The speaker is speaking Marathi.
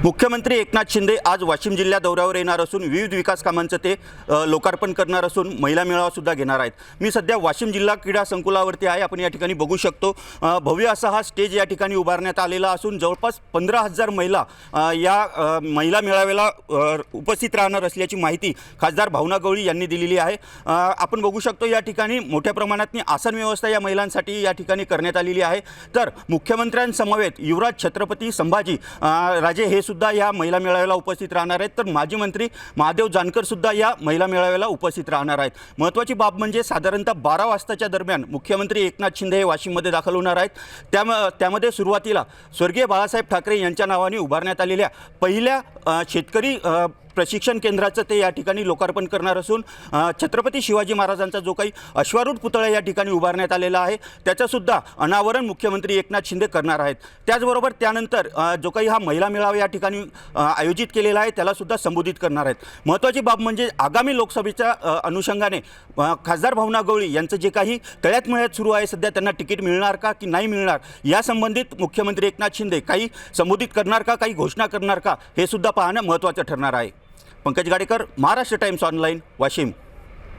मुख्यमंत्री एकनाथ शिंदे आज वाशिम जिल्हा दौऱ्यावर येणार असून विविध विकास कामांचं ते लोकार्पण करणार असून महिला मेळावा सुद्धा घेणार आहेत। मी सध्या वाशिम जिल्हा क्रीडा संकुलावरती आहे। आपण या ठिकाणी बघू शकतो भव्य असा हा स्टेज या ठिकाणी उभारण्यात आलेला असून जवळपास 15,000 महिला या महिला मेळाव्याला उपस्थित राहणार असल्याची माहिती खासदार भावना गवळी यांनी दिलेली आहे। आपण बघू शकतो या ठिकाणी मोठ्या प्रमाणात आसन व्यवस्था या महिलांसाठी या ठिकाणी करण्यात आलेली आहे। तर मुख्यमंत्र्यांसमवेत युवराज छत्रपती संभाजी राजे हे सुद्धा या महिला मेळाव्याला उपस्थित राहणार आहेत। तर माजी मंत्री महादेव जानकर सुद्धा या महिला मेळाव्याला उपस्थित राहणार आहेत। महत्त्वाची बाब म्हणजे साधारणतः 12 वाजताच्या दरम्यान मुख्यमंत्री एकनाथ शिंदे हे वाशिममध्ये दाखल होणार आहेत। त्यामध्ये सुरुवातीला स्वर्गीय बाळासाहेब ठाकरे यांच्या नावाने उभारण्यात आलेल्या पहिल्या शेतकरी प्रशिक्षण केंद्राचं ते या ठिकाणी लोकार्पण करणार असून छत्रपती शिवाजी महाराजांचा जो काही अश्वारूढ पुतळा या ठिकाणी उभारण्यात आलेला आहे त्याचंसुद्धा अनावरण मुख्यमंत्री एकनाथ शिंदे करणार आहेत। त्याचबरोबर त्यानंतर जो काही हा महिला मेळावा या ठिकाणी आयोजित केलेला आहे त्यालासुद्धा संबोधित करणार आहेत। महत्त्वाची बाब म्हणजे आगामी लोकसभेच्या अनुषंगाने खासदार भावना गवळी यांचं जे काही तळ्यात मळ्यात सुरू आहे सध्या त्यांना तिकीट मिळणार का की नाही मिळणार या संबंधित मुख्यमंत्री एकनाथ शिंदे काही संबोधित करणार का, काही घोषणा करणार का हे सुद्धा पाहणं महत्त्वाचं ठरणार आहे। Pankaj Gadekar, Maharashtra times online, Washim.